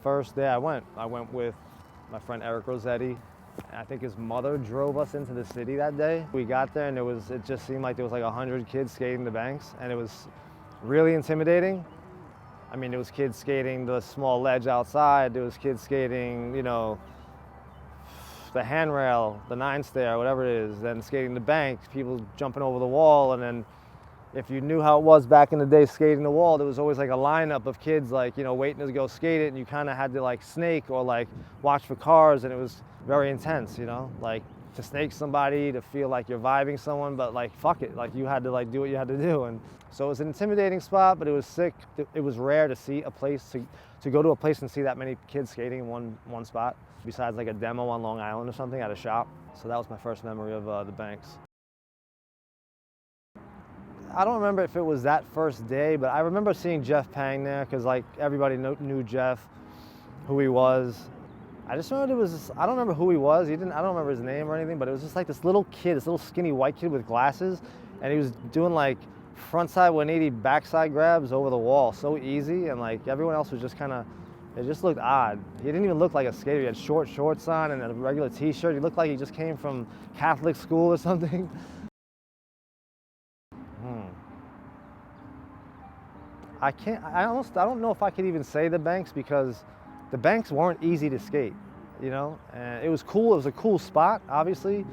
first day I went with my friend Eric Rossetti. I think his mother drove us into the city that day. We got there and it just seemed like there was like 100 kids skating the banks, and it was really intimidating. I mean, there was kids skating the small ledge outside, there was kids skating, you know, the handrail, the 9-stair, whatever it is, then skating the bank, people jumping over the wall, and then if you knew how it was back in the day skating the wall, there was always like a lineup of kids like, you know, waiting to go skate it, and you kind of had to like snake or like watch for cars, and it was very intense, you know, like to snake somebody, to feel like you're vibing someone, but like fuck it, like you had to like do what you had to do. And so it was an intimidating spot, but it was sick. It was rare to see a place, to go to a place and see that many kids skating in one spot, besides like a demo on Long Island or something at a shop. So that was my first memory of the banks. I don't remember if it was that first day, but I remember seeing Jeff Pang there because like everybody knew Jeff, who he was. I just remember I don't remember who he was. I don't remember his name or anything, but it was just like this little kid, this little skinny white kid with glasses, and he was doing like frontside 180 backside grabs over the wall so easy, and like everyone else was just kind of, it just looked odd. He didn't even look like a skater. He had short shorts on and a regular t-shirt. He looked like he just came from Catholic school or something. I don't know if I could even say the banks, because the banks weren't easy to skate, you know? And it was cool, it was a cool spot, obviously,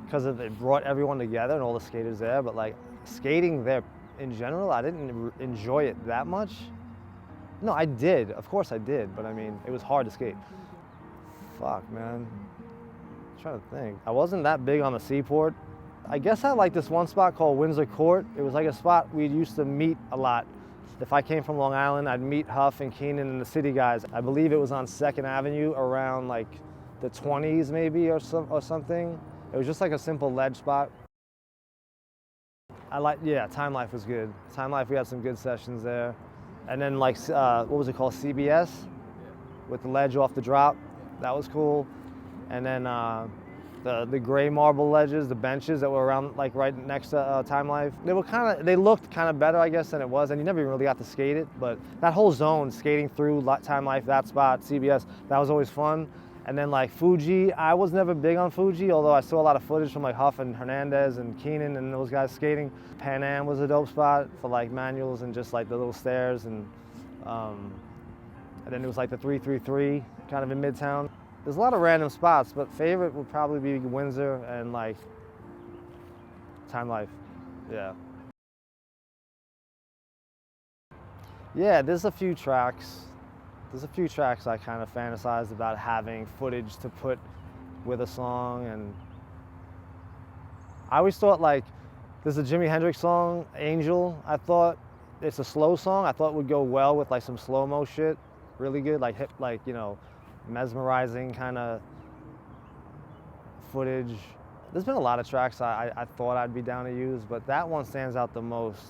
because it brought everyone together and all the skaters there, but like skating there in general, I didn't enjoy it that much. No, I did, of course I did, but I mean, it was hard to skate. Fuck, man. I'm trying to think. I wasn't that big on the Seaport. I guess I liked this one spot called Windsor Court. It was like a spot we used to meet a lot. If I came from Long Island, I'd meet Huff and Keenan and the city guys. I believe it was on 2nd Avenue around like the 20s maybe or something. It was just like a simple ledge spot. Yeah, Time Life was good. Time Life, we had some good sessions there. And then like, what was it called, CBS? With the ledge off the drop, that was cool. And then the gray marble ledges, the benches that were around, like right next to Time Life. They looked kind of better, I guess, than it was, and you never even really got to skate it, but that whole zone, skating through Time Life, that spot, CBS, that was always fun. And then like Fuji, I was never big on Fuji, although I saw a lot of footage from like Huff and Hernandez and Keenan and those guys skating. Pan Am was a dope spot for like manuals and just like the little stairs, and then there was like the 333 kind of in Midtown. There's a lot of random spots, but favorite would probably be Windsor and like Time Life, yeah. Yeah, there's a few tracks I kind of fantasized about having footage to put with a song, and I always thought like, there's a Jimi Hendrix song, Angel. I thought it's a slow song. I thought it would go well with like some slow-mo shit, really good, like you know, mesmerizing kind of footage. There's been a lot of tracks I thought I'd be down to use, but that one stands out the most.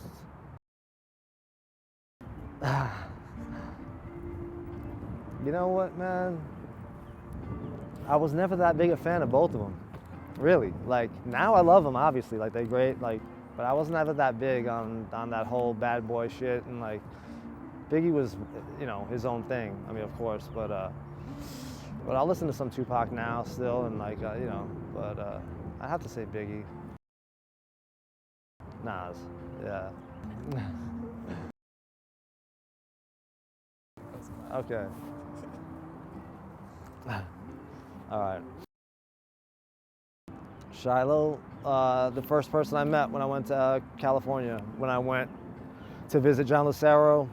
You know what, man? I was never that big a fan of both of them, really. Like, now I love them, obviously, like they're great, like, but I was never that big on that whole bad boy shit, and like, Biggie was, you know, his own thing, I mean, of course, but I'll listen to some Tupac now still, and like, you know, but I have to say Biggie. Nas, yeah. Okay. All right. Shiloh, the first person I met when I went to California, when I went to visit John Lucero.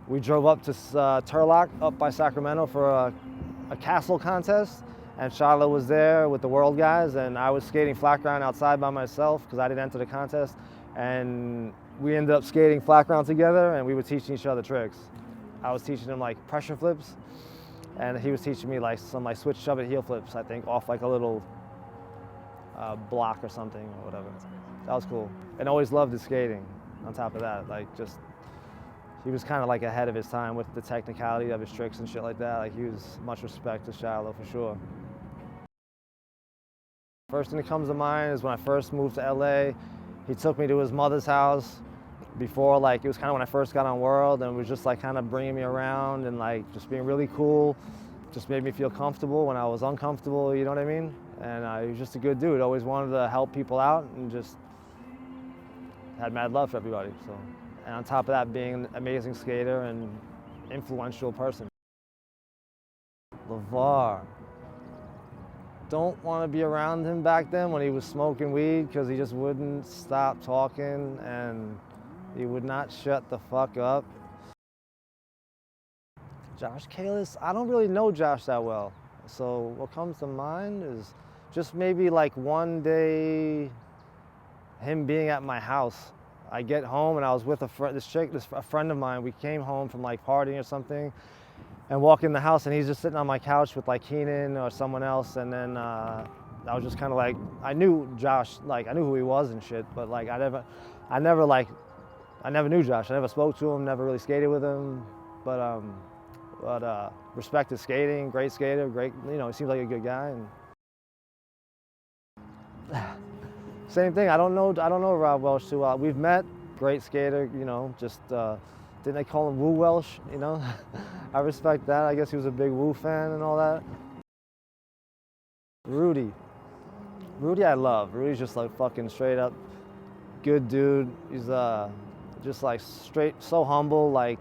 We drove up to Turlock, up by Sacramento, for a castle contest, and Shiloh was there with the world guys, and I was skating flat ground outside by myself because I didn't enter the contest, and we ended up skating flat ground together, and we were teaching each other tricks. I was teaching him like pressure flips, and he was teaching me like some like switch shove it heel flips, I think, off like a little block or something or whatever. That was cool. And always loved his skating on top of that. Like, just, he was kind of like ahead of his time with the technicality of his tricks and shit like that. Like, he was much respect to Shiloh for sure. First thing that comes to mind is when I first moved to LA. He took me to his mother's house. before, like, it was kind of when I first got on World, and it was just like kind of bringing me around and like just being really cool. Just made me feel comfortable when I was uncomfortable, you know what I mean? And he was just a good dude. Always wanted to help people out and just had mad love for everybody. So, and on top of that, being an amazing skater and influential person. LeVar. Don't want to be around him back then when he was smoking weed, because he just wouldn't stop talking and he would not shut the fuck up. Josh Kalis, I don't really know Josh that well. So what comes to mind is just maybe like one day him being at my house. I get home and I was with a friend of mine. We came home from like partying or something and walk in the house, and he's just sitting on my couch with like Keenan or someone else. And then I was just kind of like, I knew Josh, like I knew who he was and shit, but like I never knew Josh. I never spoke to him, never really skated with him, but respect his skating, great skater, great, you know, he seems like a good guy. And same thing, I don't know Rob Welsh too well. We've met, great skater, you know, just, didn't they call him Woo Welsh, you know? I respect that. I guess he was a big Woo fan and all that. Rudy I love. Rudy's just like fucking straight up good dude. He's just like straight, so humble. Like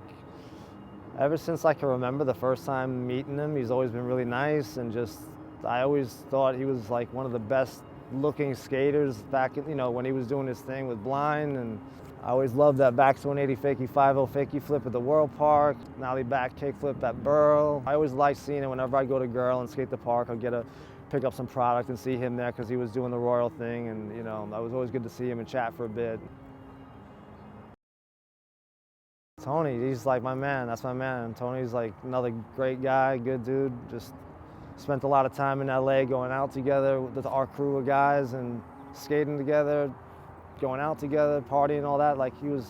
ever since I can remember the first time meeting him, he's always been really nice, and just, I always thought he was like one of the best looking skaters back, you know, when he was doing his thing with Blind. And I always loved that back to 180 fakie 5-0 fakie flip at the World Park, nollie back kick flip at Burl. I always liked seeing it whenever I go to Girl and skate the park. I'd pick up some product and see him there because he was doing the Royal thing, and you know, I was always good to see him and chat for a bit. Tony, he's like my man, that's my man. Tony's like another great guy, good dude. Just spent a lot of time in LA going out together with our crew of guys and skating together, going out together, partying, all that. Like he was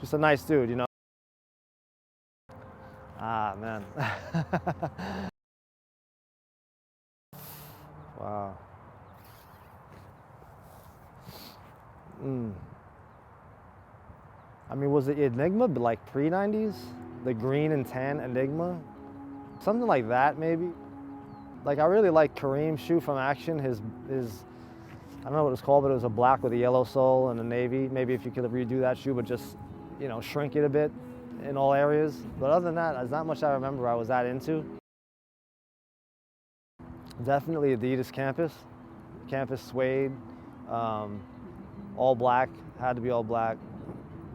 just a nice dude, you know? Ah, man. Wow. I mean, was it Enigma, but like pre-90s? The green and tan Enigma? Something like that, maybe? Like, I really like Kareem's shoe from Action. His I don't know what it's called, but it was a black with a yellow sole and a navy. Maybe if you could redo that shoe, but just, you know, shrink it a bit in all areas. But other than that, there's not much I remember I was that into. Definitely Adidas Campus suede, all black, had to be all black.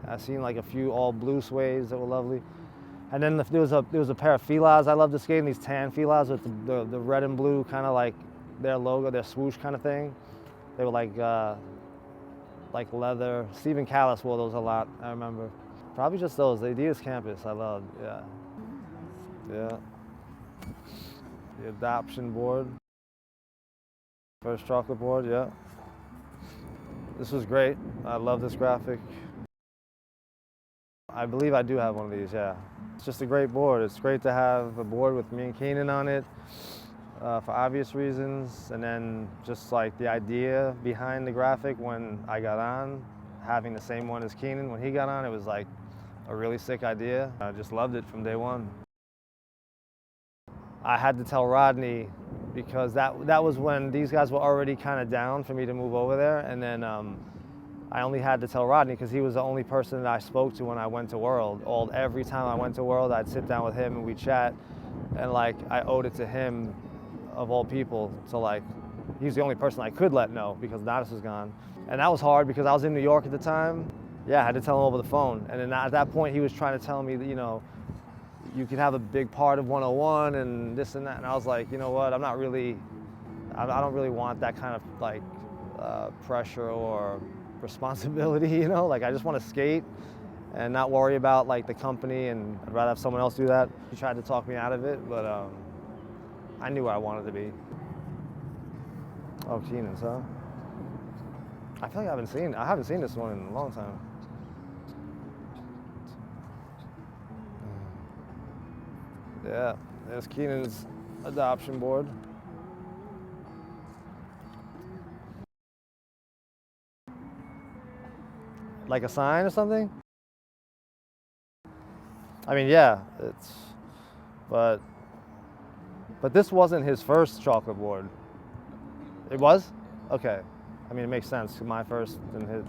I've seen like a few all blue suedes that were lovely. And then there was a pair of Filas I loved to skate in, these tan Filas with the red and blue, kind of like their logo, their swoosh kind of thing. They were like leather. Stephen Callis wore those a lot, I remember. Probably just those, the Adidas Campus I loved, yeah. Yeah. The adoption board. First chocolate board, yeah. This was great. I love this graphic. I believe I do have one of these, yeah. It's just a great board. It's great to have a board with me and Keenan on it for obvious reasons. And then just like the idea behind the graphic when I got on, having the same one as Keenan when he got on, it was like a really sick idea. I just loved it from day one. I had to tell Rodney because that was when these guys were already kind of down for me to move over there. And then I only had to tell Rodney because he was the only person that I spoke to when I went to World. Every time I went to World, I'd sit down with him and we'd chat. And like, I owed it to him, of all people, to like, he's the only person I could let know because Nadas was gone. And that was hard because I was in New York at the time. Yeah, I had to tell him over the phone. And then at that point, he was trying to tell me that, you know, you could have a big part of 101 and this and that. And I was like, you know what, I don't really want that kind of like pressure or responsibility, you know? Like, I just want to skate and not worry about like the company, and I'd rather have someone else do that. He tried to talk me out of it, but I knew where I wanted to be. Oh, Keenan's, huh? I feel like I haven't seen this one in a long time. Yeah, there's Keenan's adoption board. Like a sign or something? I mean, yeah, but this wasn't his first chocolate board. It was? Okay. I mean, it makes sense. My first and his.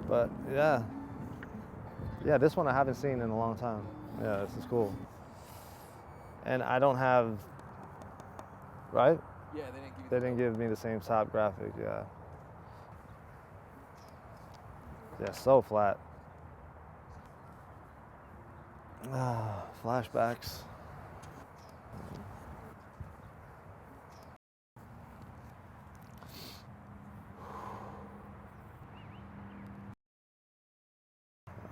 But yeah. Yeah, this one I haven't seen in a long time. Yeah, this is cool. And I don't have, right? Yeah, They didn't give me the same top graphic, yeah. Yeah, so flat. Ah, flashbacks.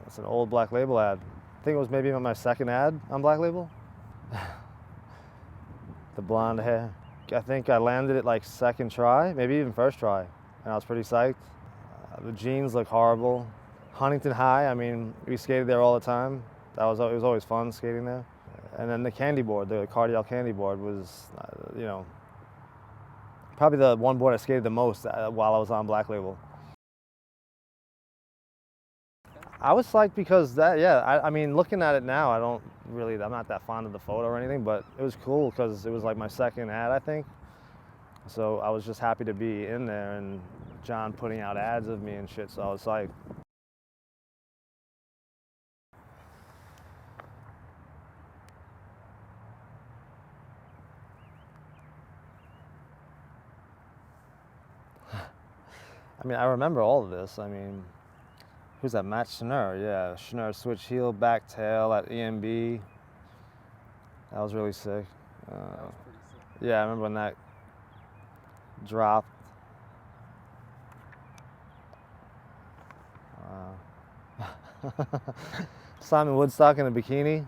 It's an old Black Label ad. I think it was maybe my second ad on Black Label. The blonde hair. I think I landed it like second try, maybe even first try, and I was pretty psyched. The jeans look horrible. Huntington High, I mean, we skated there all the time. It was always fun skating there. And then the candy board, the Cardiel candy board was, you know, probably the one board I skated the most while I was on Black Label. I was psyched because I mean, looking at it now, I'm not that fond of the photo or anything, but it was cool because it was like my second ad, I think. So I was just happy to be in there and John putting out ads of me and shit, so I was psyched. I mean, I remember all of this. I mean, who's that? Matt Schnur, yeah. Schnur switch heel, back tail at EMB. That was really sick. That was pretty sick. Yeah, I remember when that dropped. Simon Woodstock in a bikini.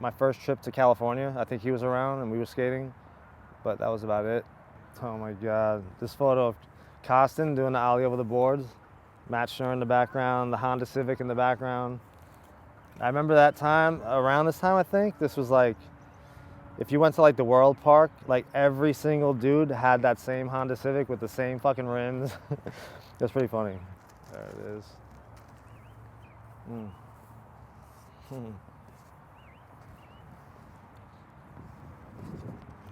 My first trip to California, I think he was around and we were skating, but that was about it. Oh my God. This photo of Costin doing the ollie over the boards, Matt Schnur in the background, the Honda Civic in the background. I remember that time, around this time I think, this was like, if you went to like the World Park, like every single dude had that same Honda Civic with the same fucking rims. That's pretty funny. There it is.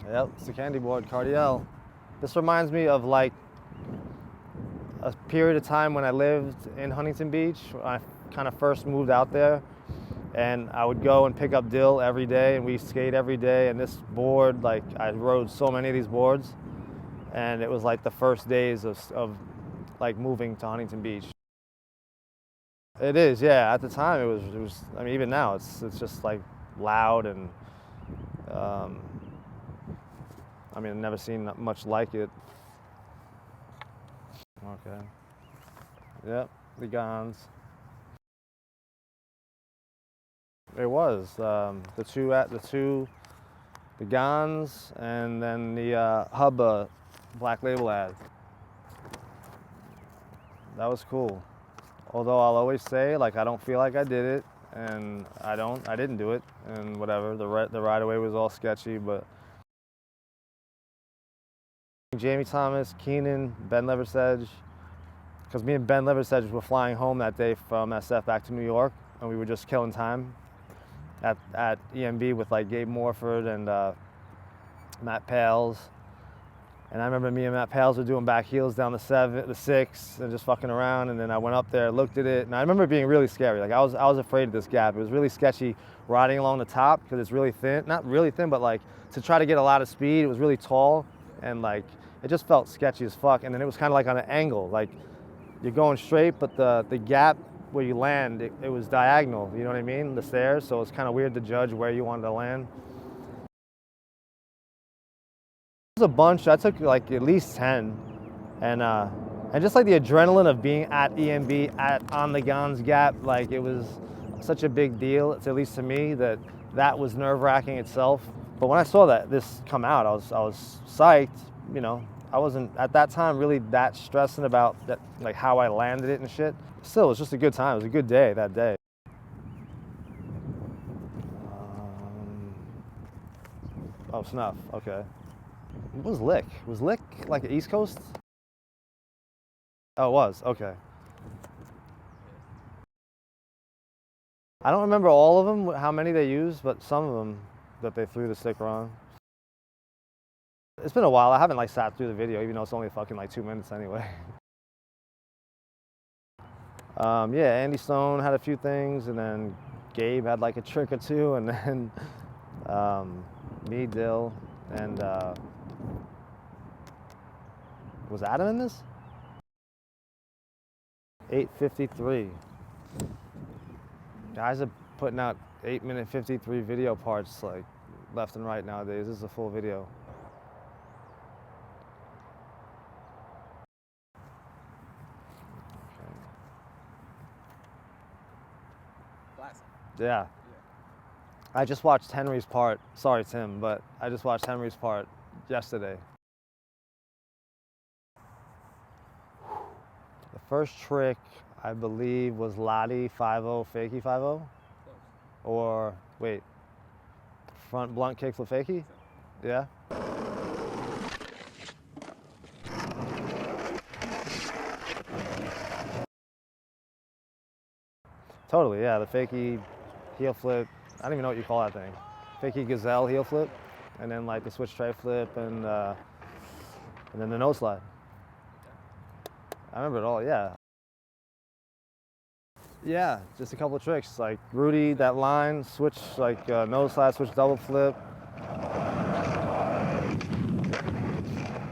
Yep, it's the candy board, Cardiel. This reminds me of like a period of time when I lived in Huntington Beach, when I kind of first moved out there. And I would go and pick up Dill every day and we skate every day. And this board, like I rode so many of these boards and it was like the first days of like moving to Huntington Beach. It is, yeah. At the time, it was. I mean, even now, it's just like loud and. I mean, I've never seen much like it. Okay. Yep, the Gons. It was the Gons, and then the Hubba Black Label ad. That was cool. Although I'll always say, like, I don't feel like I did it, and I didn't do it, and whatever. The ride away was all sketchy, but Jamie Thomas, Keenan, Ben Leversedge, because me and Ben Leversedge were flying home that day from SF back to New York, and we were just killing time at EMB with like Gabe Morford and Matt Pales. And I remember me and Matt Pales were doing back heels down the 6, and just fucking around. And then I went up there, looked at it, and I remember it being really scary. Like I was afraid of this gap. It was really sketchy riding along the top because it's really thin. Not really thin, but like to try to get a lot of speed. It was really tall, and like it just felt sketchy as fuck. And then it was kind of like on an angle. Like you're going straight, but the gap where you land, it was diagonal. You know what I mean? The stairs. So it's kind of weird to judge where you wanted to land. A bunch. I took like at least 10, and just like the adrenaline of being at EMB on the Gons Gap, like it was such a big deal. It's at least to me that was nerve-wracking itself. But when I saw this come out, I was psyched. You know, I wasn't at that time really that stressing about that, like how I landed it and shit. Still, it was just a good time. It was a good day that day. Oh, Snuff. Okay. What was Lick? Was Lick like East Coast? Oh, it was. Okay. I don't remember all of them, how many they used, but some of them that they threw the sticker on. It's been a while. I haven't like sat through the video, even though it's only fucking like 2 minutes anyway. Yeah, Andy Stone had a few things, and then Gabe had like a trick or two, and then me, Dill, and was Adam in this? 8:53. Guys are putting out 8-minute 53 video parts like left and right nowadays. This is a full video. Classic. Yeah. I just watched Henry's part. Sorry, Tim, but I just watched Henry's part yesterday. The first trick, I believe, was Lottie 5-0, fakie 5-0? Or, wait, front blunt kickflip fakie? Yeah? Totally, yeah, the fakie heel flip. I don't even know what you call that thing. Fakie gazelle heel flip, and then like the switch tray flip, and then the nose slide. I remember it all, yeah. Yeah, just a couple of tricks, like Rudy, that line, switch, like nose slide, switch double flip.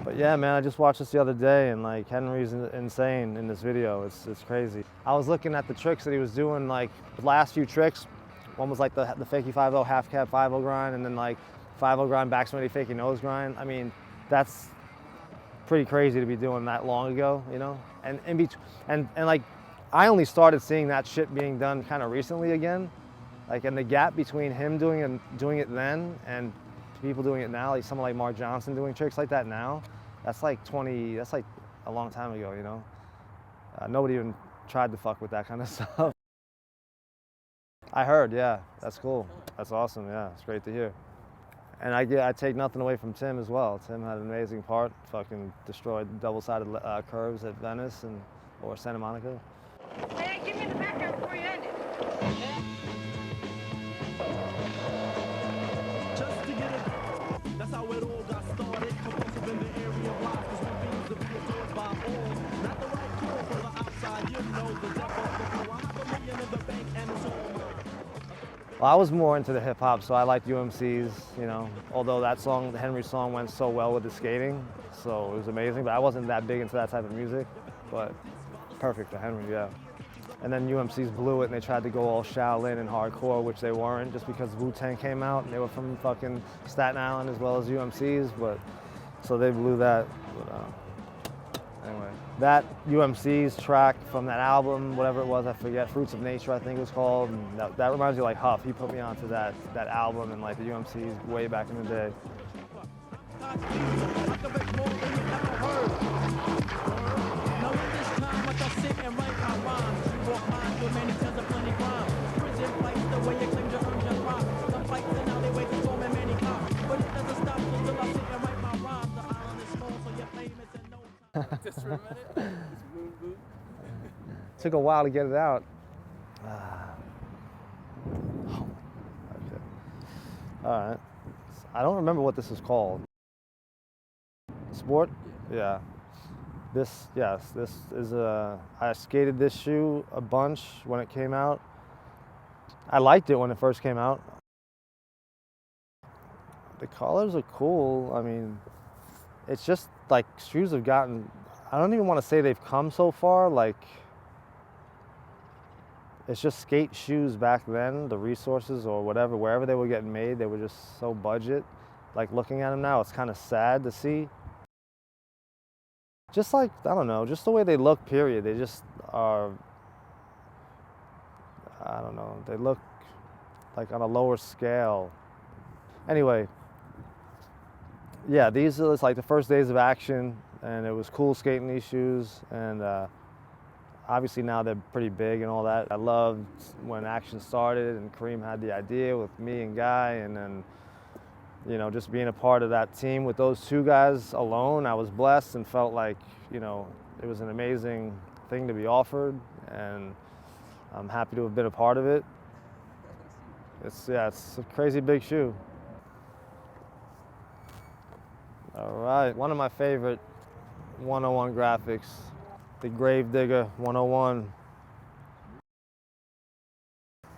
But yeah, man, I just watched this the other day, and like Henry's insane in this video. It's crazy. I was looking at the tricks that he was doing, like the last few tricks. One was like the fakie 5-0 half cab 5-0 grind, and then like 5-0 grind back 70 fakie nose grind. I mean, that's pretty crazy to be doing that long ago, you know? And like, I only started seeing that shit being done kind of recently again. Like, and the gap between him doing it then and people doing it now, like someone like Mark Johnson doing tricks like that now, that's like a long time ago, you know? Nobody even tried to fuck with that kind of stuff. I heard, yeah, that's cool. That's awesome, yeah, it's great to hear. And I take nothing away from Tim as well. Tim had an amazing part, fucking destroyed double-sided curves at Venice or Santa Monica. Hey, give me the background before you end it. Just to get it, that's how it all got started. Compulsive in the area of life, cause we beings to be adored by all. Not the right call from the outside, you know the devil. I have $1 million in the bank and it's all mine. Well, I was more into the hip hop, so I liked UMC's, you know, although that song, the Henry song, went so well with the skating, so it was amazing, but I wasn't that big into that type of music, but perfect for Henry, yeah. And then UMC's blew it, and they tried to go all Shaolin and hardcore, which they weren't, just because Wu-Tang came out, and they were from fucking Staten Island as well as UMC's, but, so they blew that, but, anyway. That UMC's track from that album, whatever it was, I forget, Fruits of Nature, I think it was called, and that reminds me of like Huff. He put me onto that album and like the UMC's way back in the day. Just for a minute. Just boom, boom. Took a while to get it out. All right. I don't remember what this is called. Sport? Yeah. This is I skated this shoe a bunch when it came out. I liked it when it first came out. The colors are cool. I mean, it's just like shoes have gotten, I don't even want to say they've come so far, like it's just skate shoes back then, the resources or whatever, wherever they were getting made, they were just so budget. Like looking at them now, it's kind of sad to see. Just like, I don't know, just the way they look, period. They just are, I don't know, they look like on a lower scale. Anyway, yeah, these are like the first days of action, and it was cool skating these shoes, and obviously now they're pretty big and all that. I loved when action started and Kareem had the idea with me and Guy, and then, you know, just being a part of that team with those two guys alone, I was blessed and felt like, you know, it was an amazing thing to be offered, and I'm happy to have been a part of it. It's a crazy big shoe. All right, one of my favorite 101 graphics, the Gravediggaz 101.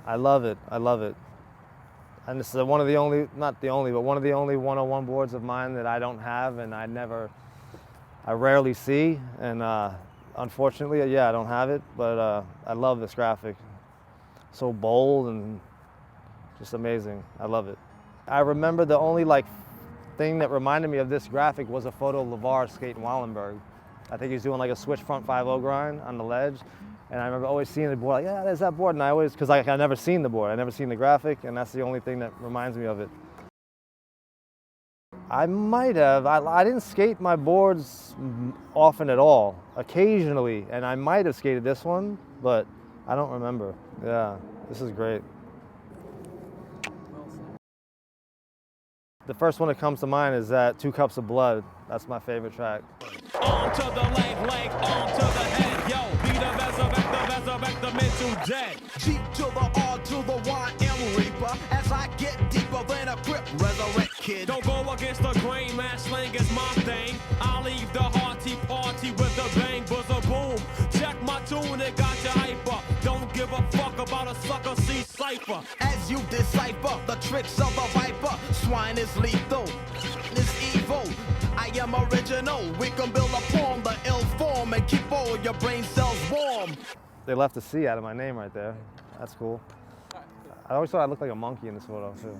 I love it. I love it. And this is one of the only, not the only, but one of the only 101 boards of mine that I don't have, and I rarely see. And unfortunately, yeah, I don't have it, but I love this graphic. So bold and just amazing. I love it. I remember the only thing that reminded me of this graphic was a photo of LeVar skating Wallenberg. I think he's doing like a switch front 5-0 grind on the ledge. And I remember always seeing the board, like, yeah, there's that board. And I always, because I never seen the board, I never seen the graphic, and that's the only thing that reminds me of it. I might have. I didn't skate my boards often at all, occasionally, and I might have skated this one, but I don't remember. Yeah, this is great. The first one that comes to mind is that 2 Cups of Blood. That's my favorite track. On to the leg, on to the head, yo. Be the resurrect the mental dead. G to the R to the Y, M Reaper. As I get deeper than a grip, resurrect kid. Don't go against the grain, man, slang is my thing. I'll leave the hearty party with a bang, buzzer boom. Check my tune, it got you hyper. Don't give a fuck about a sucker C cipher. As you decipher the tricks of the viper, swine is lethal, is evil. I am original. We can build upon the ill form and keep all your brain cells warm. They left a C out of my name right there. That's cool. I always thought I looked like a monkey in this photo too.